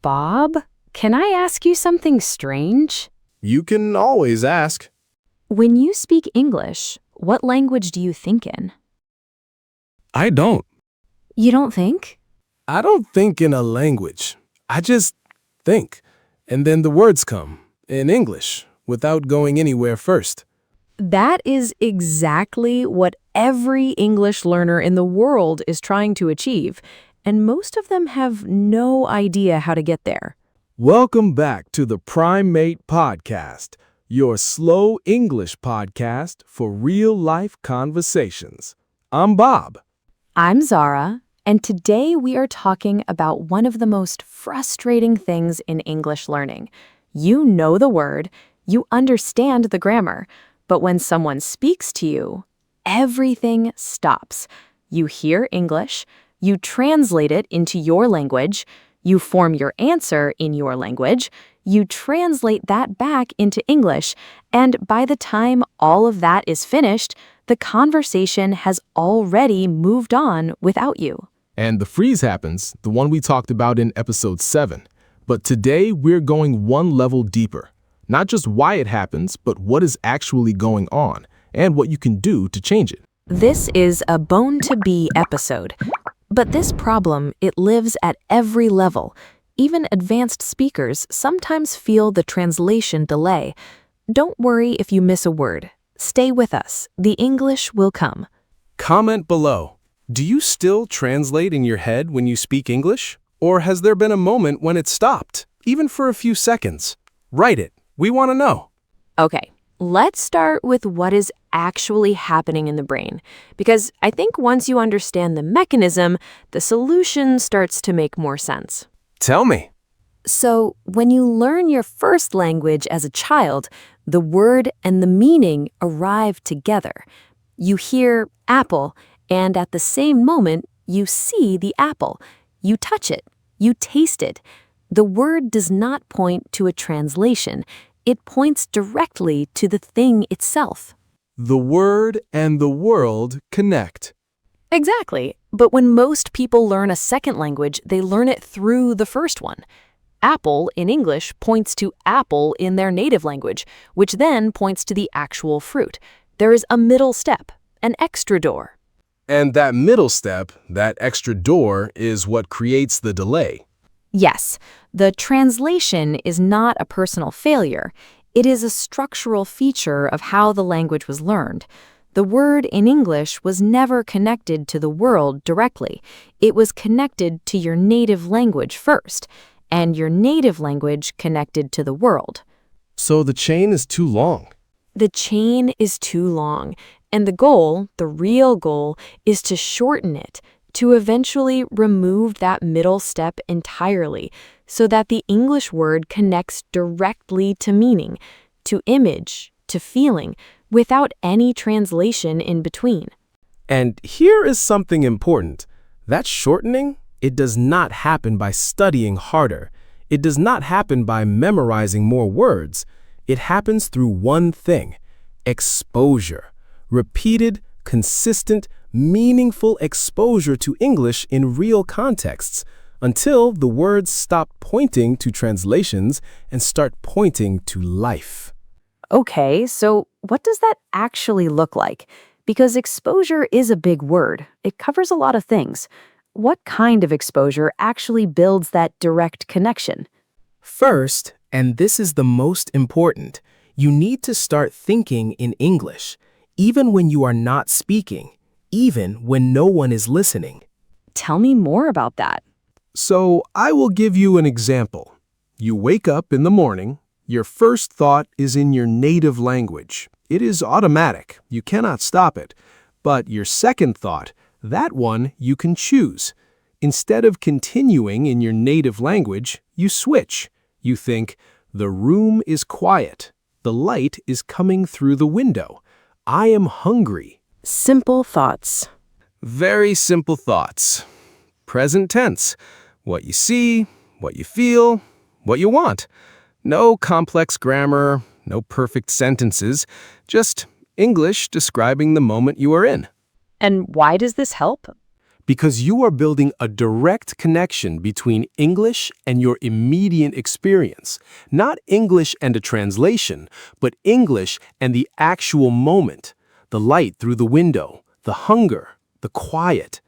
Bob, can I ask you something strange? You can always ask. When you speak English, what language do you think in? I don't. You don't think? I don't think in a language. I just think. And then the words come, in English, without going anywhere first. That is exactly what every English learner in the world is trying to achieve, and most of them have no idea how to get there. Welcome back to the Primate podcast, your slow English podcast for real-life conversations. I'm Bob. I'm Zara, and today we are talking about one of the most frustrating things in English learning. You know the word, you understand the grammar, but when someone speaks to you, everything stops. You hear English, you translate it into your language, you form your answer in your language, you translate that back into English, and by the time all of that is finished, the conversation has already moved on without you. And the freeze happens, the one we talked about in episode 7. But today we're going one level deeper. Not just why it happens, but what is actually going on and what you can do to change it. This is a bone-to-be episode. But this problem, it lives at every level. Even advanced speakers sometimes feel the translation delay. Don't worry if you miss a word. Stay with us. The English will come. Comment below. Do you still translate in your head when you speak English? Or has there been a moment when it stopped, even for a few seconds? Write it. We want to know. Okay, let's start with what is actually happening in the brain. Because I think once you understand the mechanism, the solution starts to make more sense. Tell me. So, when you learn your first language as a child, the word and the meaning arrive together. You hear apple, and at the same moment, you see the apple. You touch it. You taste it. The word does not point to a translation. It points directly to the thing itself. The word and the world connect. Exactly. But when most people learn a second language, they learn it through the first one. Apple in English points to apple in their native language, which then points to the actual fruit. There is a middle step, an extra door. And that middle step, that extra door, is what creates the delay. Yes, the translation is not a personal failure. It is a structural feature of how the language was learned. The word in English was never connected to the world directly. It was connected to your native language first, and your native language connected to the world. So the chain is too long. The chain is too long, and the goal, the real goal, is to shorten it, to eventually remove that middle step entirely, so that the English word connects directly to meaning, to image, to feeling, without any translation in between. And here is something important. That shortening, it does not happen by studying harder. It does not happen by memorizing more words. It happens through one thing: exposure. Repeated, consistent, meaningful exposure to English in real contexts until the words stop pointing to translations and start pointing to life. Okay, so what does that actually look like? Because exposure is a big word. It covers a lot of things. What kind of exposure actually builds that direct connection? First, and this is the most important, you need to start thinking in English, even when you are not speaking, even when no one is listening. Tell me more about that. So I will give you an example. You wake up in the morning. Your first thought is in your native language. It is automatic. You cannot stop it. But your second thought, that one you can choose. Instead of continuing in your native language, you switch. You think, the room is quiet. The light is coming through the window. I am hungry. Simple thoughts. Very simple thoughts. Present tense. What you see, what you feel, what you want. No complex grammar, no perfect sentences, just English describing the moment you are in. And why does this help? because you are building a direct connection between English and your immediate experience. Not English and a translation, but English and the actual moment. The light through the window, the hunger, the quiet.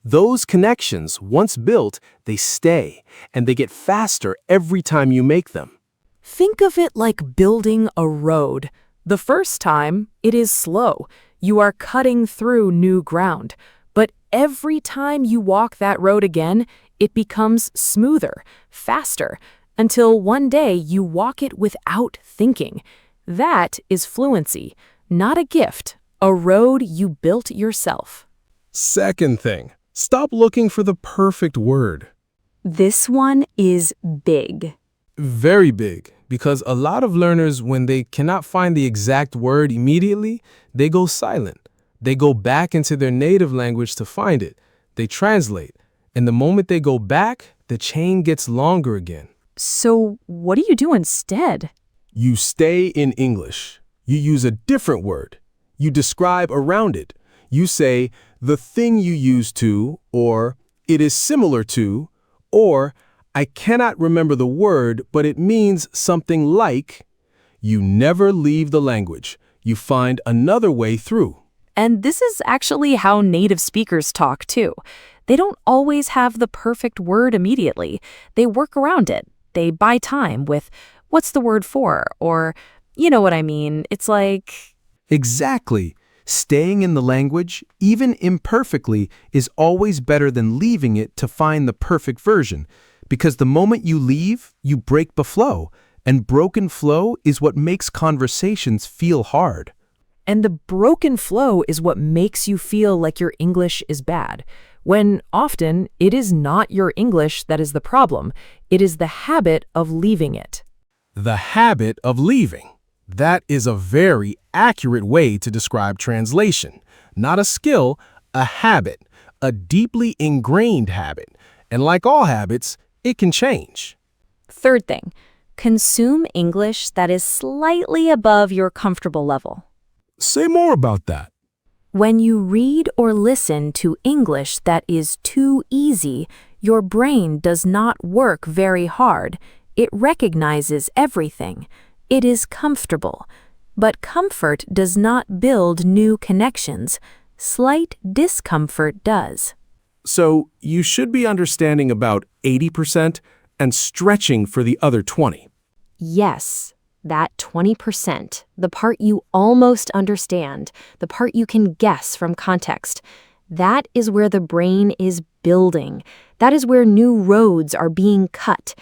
Those connections, once built, they stay, and they get faster every time you make them. Think of it like building a road. The first time, it is slow. You are cutting through new ground. But every time you walk that road again, it becomes smoother, faster, until one day you walk it without thinking. That is fluency, not a gift, a road you built yourself. Second thing, stop looking for the perfect word. This one is big. Very big, because a lot of learners, when they cannot find the exact word immediately, they go silent. They go back into their native language to find it. They translate. And the moment they go back, the chain gets longer again. So what do you do instead? You stay in English. You use a different word. You describe around it. You say, the thing you used to, or it is similar to, or I cannot remember the word, but it means something like. You never leave the language. You find another way through. And this is actually how native speakers talk, too. They don't always have the perfect word immediately. They work around it. They buy time with, what's the word for? Or, you know what I mean. It's like... Exactly. Staying in the language, even imperfectly, is always better than leaving it to find the perfect version. Because the moment you leave, you break the flow. And broken flow is what makes conversations feel hard. And the broken flow is what makes you feel like your English is bad, when often it is not your English that is the problem. It is the habit of leaving it. The habit of leaving. That is a very accurate way to describe translation. Not a skill, a habit, a deeply ingrained habit. And like all habits, it can change. Third thing, consume English that is slightly above your comfortable level. Say more about that. When you read or listen to English that is too easy, your brain does not work very hard. It recognizes everything. It is comfortable. But comfort does not build new connections. Slight discomfort does. So you should be understanding about 80% and stretching for the other 20. Yes. That 20%, the part you almost understand, the part you can guess from context, that is where the brain is building. That is where new roads are being cut.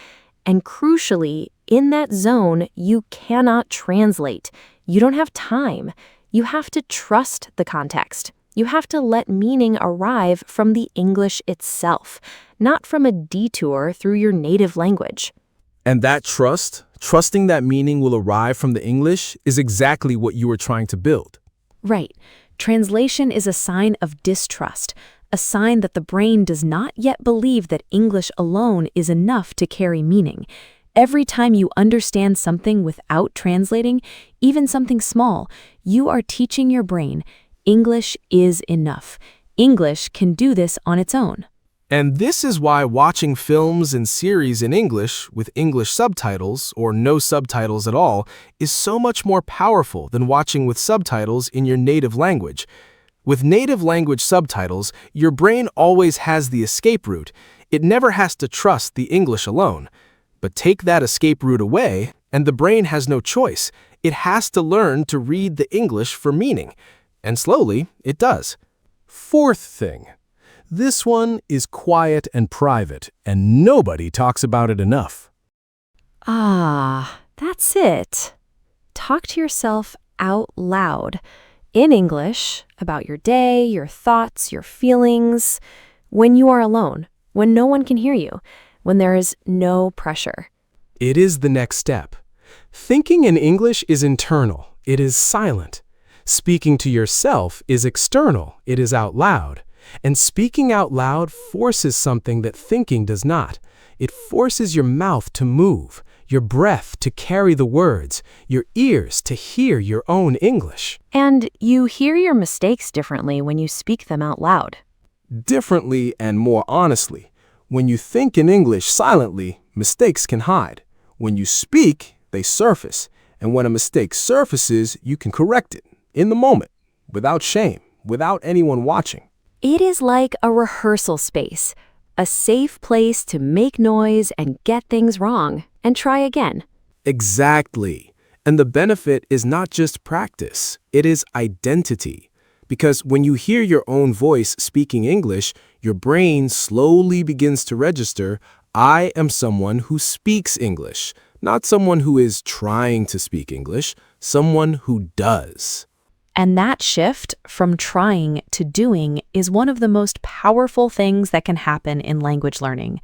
And crucially, in that zone, you cannot translate. You don't have time. You have to trust the context. You have to let meaning arrive from the English itself, not from a detour through your native language. And that trusting that meaning will arrive from the English, is exactly what you are trying to build. Right. Translation is a sign of distrust, a sign that the brain does not yet believe that English alone is enough to carry meaning. Every time you understand something without translating, even something small, you are teaching your brain, English is enough. English can do this on its own. And this is why watching films and series in English with English subtitles or no subtitles at all is so much more powerful than watching with subtitles in your native language. With native language subtitles, your brain always has the escape route. It never has to trust the English alone. But take that escape route away, and the brain has no choice. It has to learn to read the English for meaning. And slowly, it does. Fourth thing. This one is quiet and private, and nobody talks about it enough. Ah, that's it. Talk to yourself out loud, in English, about your day, your thoughts, your feelings, when you are alone, when no one can hear you, when there is no pressure. It is the next step. Thinking in English is internal. It is silent. Speaking to yourself is external. It is out loud. And speaking out loud forces something that thinking does not. It forces your mouth to move, your breath to carry the words, your ears to hear your own English. And you hear your mistakes differently when you speak them out loud. differently and more honestly. When you think in English silently, mistakes can hide. When you speak, they surface. And when a mistake surfaces, you can correct it in the moment, without shame, without anyone watching. It is like a rehearsal space, a safe place to make noise and get things wrong, and try again. Exactly. And the benefit is not just practice, it is identity. Because when you hear your own voice speaking English, your brain slowly begins to register, I am someone who speaks English, not someone who is trying to speak English, someone who does. And that shift from trying to doing is one of the most powerful things that can happen in language learning.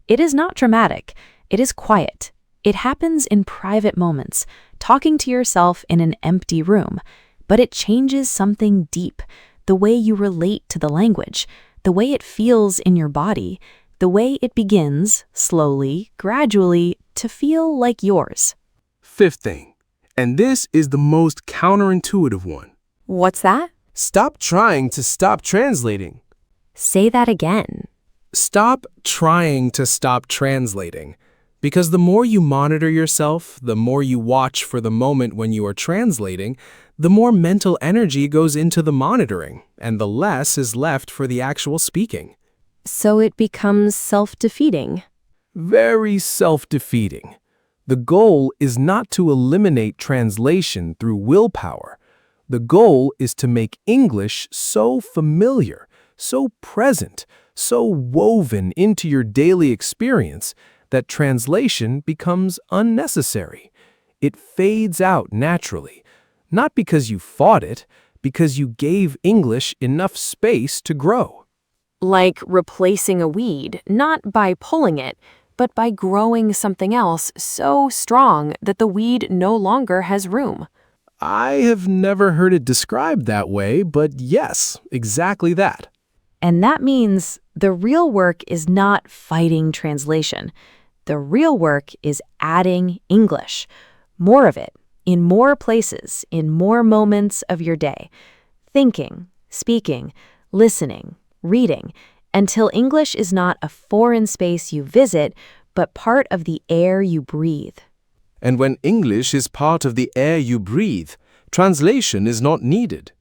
It is not dramatic. It is quiet. It happens in private moments, talking to yourself in an empty room. But it changes something deep, the way you relate to the language, the way it feels in your body, the way it begins, slowly, gradually, to feel like yours. Fifth thing, and this is the most counterintuitive one. What's that? Stop trying to stop translating. Say that again. Stop trying to stop translating. Because the more you monitor yourself, the more you watch for the moment when you are translating, the more mental energy goes into the monitoring, and the less is left for the actual speaking. So it becomes self-defeating. Very self-defeating. The goal is not to eliminate translation through willpower. The goal is to make English so familiar, so present, so woven into your daily experience that translation becomes unnecessary. It fades out naturally, not because you fought it, because you gave English enough space to grow. Like replacing a weed, not by pulling it, but by growing something else so strong that the weed no longer has room. I have never heard it described that way, but yes, exactly that. And that means the real work is not fighting translation. The real work is adding English, more of it, in more places, in more moments of your day. Thinking, speaking, listening, reading, until English is not a foreign space you visit, but part of the air you breathe. And when English is part of the air you breathe, translation is not needed,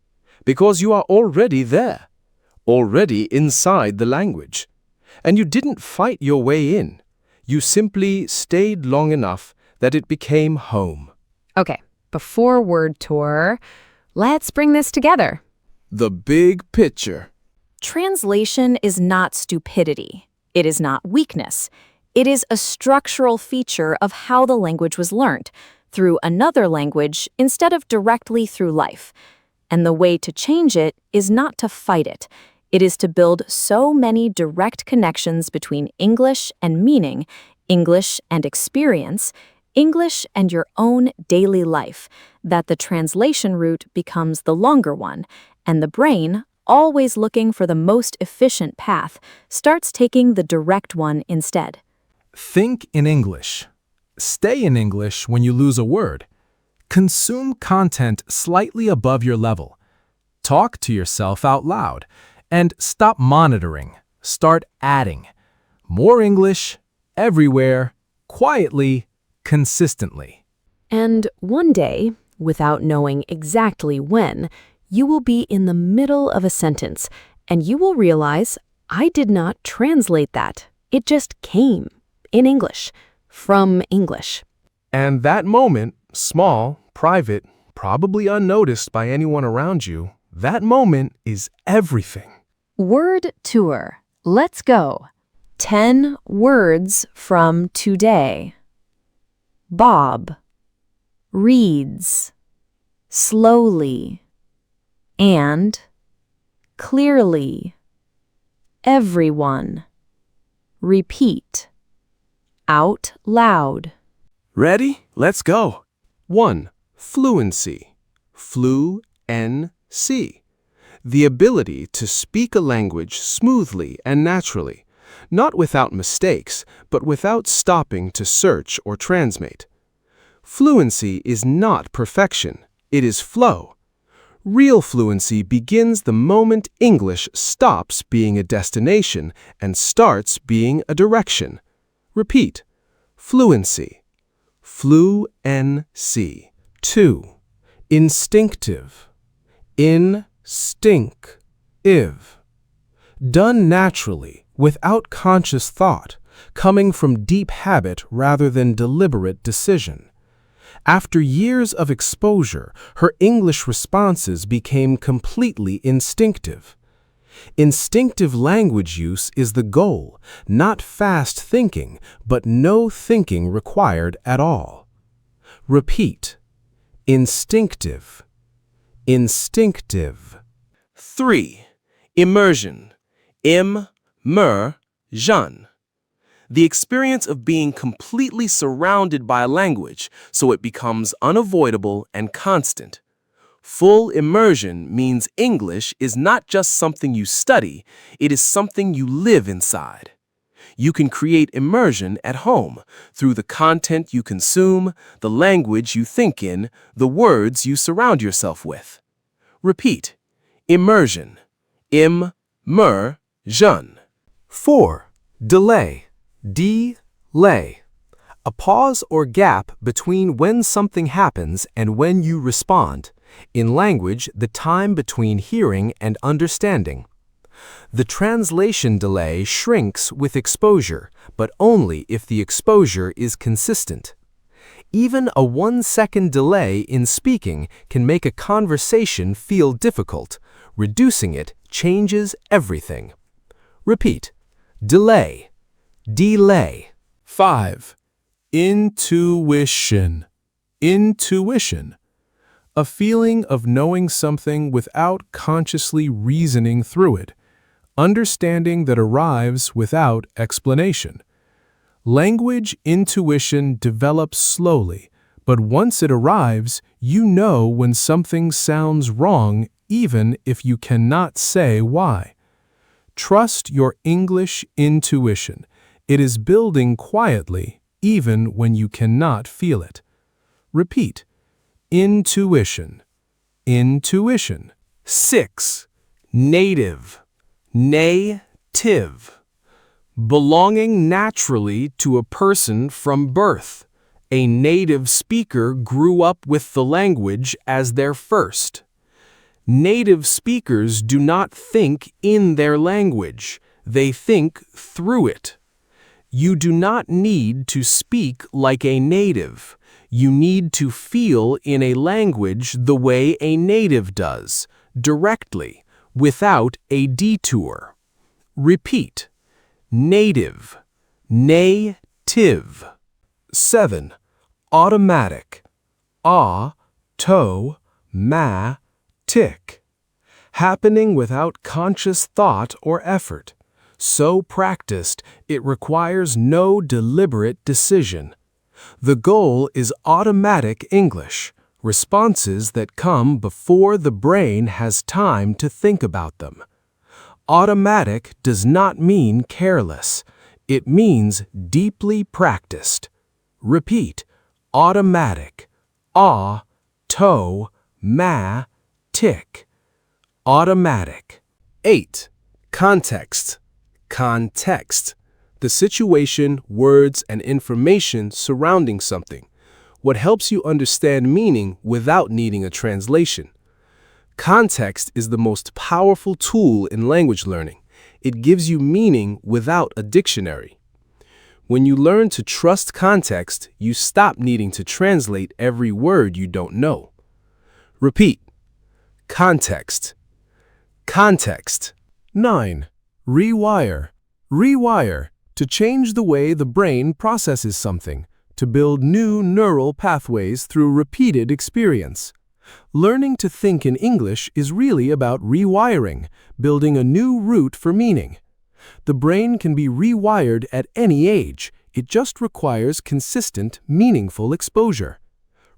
because you are already there, already inside the language. And you didn't fight your way in. You simply stayed long enough that it became home. Okay, before word tour, let's bring this together. The big picture. Translation is not stupidity. It is not weakness. It is a structural feature of how the language was learned, through another language instead of directly through life. And the way to change it is not to fight it. It is to build so many direct connections between English and meaning, English and experience, English and your own daily life, that the translation route becomes the longer one, and the brain, always looking for the most efficient path, starts taking the direct one instead. Think in English. Stay in English when you lose a word. Consume content slightly above your level. Talk to yourself out loud. And stop monitoring. Start adding. More English, everywhere, quietly, consistently. And one day, without knowing exactly when, you will be in the middle of a sentence, and you will realize, I did not translate that. It just came, in English, from English. And that moment, small, private, probably unnoticed by anyone around you, that moment is everything. Word tour. Let's go. 10 words from today. Bob reads slowly and clearly. Everyone. Repeat out loud. Ready? Let's go. 1. Fluency. Flu-N-C. The ability to speak a language smoothly and naturally, not without mistakes, but without stopping to search or translate. Fluency is not perfection, it is flow. Real fluency begins the moment English stops being a destination and starts being a direction. Repeat. Fluency. Flu-N-C. 2. Instinctive. In-stink-ive. Done naturally, without conscious thought, coming from deep habit rather than deliberate decision. After years of exposure, her English responses became completely instinctive. Instinctive language use is the goal, not fast thinking, but no thinking required at all. Repeat. Instinctive. Instinctive. 3. Immersion. Immersion. The experience of being completely surrounded by a language so it becomes unavoidable and constant. Full immersion means English is not just something you study, it is something you live inside. You can create immersion at home through the content you consume, the language you think in, the words you surround yourself with. Repeat. Immersion. Immersion. 4. Delay. Delay. A pause or gap between when something happens and when you respond. In language, the time between hearing and understanding. The translation delay shrinks with exposure, but only if the exposure is consistent. Even a 1-second delay in speaking can make a conversation feel difficult. Reducing it changes everything. Repeat. Delay. Delay. 5. Intuition. Intuition. A feeling of knowing something without consciously reasoning through it. Understanding that arrives without explanation. Language intuition develops slowly, but once it arrives, you know when something sounds wrong even if you cannot say why. Trust your English intuition. It is building quietly, even when you cannot feel it. Repeat. Intuition. Intuition. 6. Native. Native. Belonging naturally to a person from birth. A native speaker grew up with the language as their first. Native speakers do not think in their language. They think through it. You do not need to speak like a native. You need to feel in a language the way a native does, directly, without a detour. Repeat. Native. Native. 7. Automatic. A-to-ma-tic. Happening without conscious thought or effort. So practiced, it requires no deliberate decision. The goal is automatic English, responses that come before the brain has time to think about them. Automatic does not mean careless. It means deeply practiced. Repeat. Automatic. A-to-ma-tic. Automatic. 8. Context. Context. The situation, words, and information surrounding something. What helps you understand meaning without needing a translation. Context is the most powerful tool in language learning. It gives you meaning without a dictionary. When you learn to trust context, you stop needing to translate every word you don't know. Repeat. Context. Context. 9. Rewire. Rewire. To change the way the brain processes something. To build new neural pathways through repeated experience. Learning to think in English is really about rewiring, building a new route for meaning. The brain can be rewired at any age. It just requires consistent, meaningful exposure.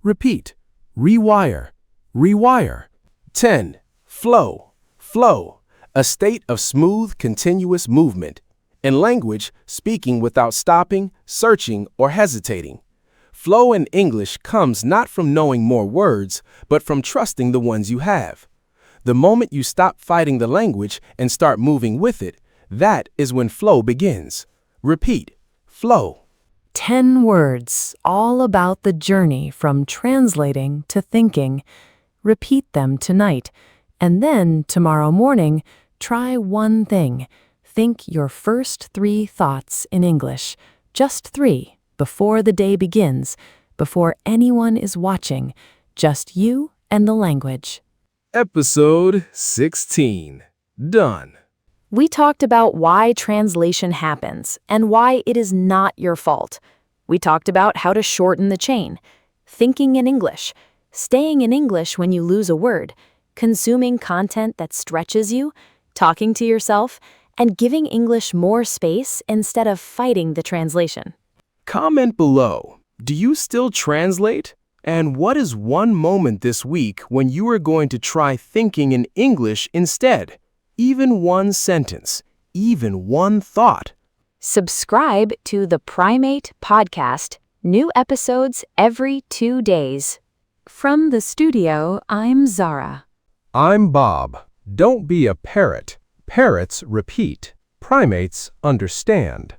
Repeat. Rewire. Rewire. 10. Flow. Flow. A state of smooth, continuous movement. In language, speaking without stopping, searching, or hesitating. Flow in English comes not from knowing more words, but from trusting the ones you have. The moment you stop fighting the language and start moving with it, that is when flow begins. Repeat. Flow. 10 words, all about the journey from translating to thinking. Repeat them tonight, and then tomorrow morning, try one thing. Think your first 3 thoughts in English, just 3, before the day begins, before anyone is watching, just you and the language. Episode 16. Done. We talked about why translation happens and why it is not your fault. We talked about how to shorten the chain, thinking in English, staying in English when you lose a word, consuming content that stretches you, talking to yourself, and giving English more space instead of fighting the translation. Comment below. Do you still translate? And what is one moment this week when you are going to try thinking in English instead? Even one sentence, even one thought. Subscribe to the Primate podcast. New episodes every 2 days. From the studio, I'm Zara. I'm Bob. Don't be a parrot. Parrots repeat. Primates understand.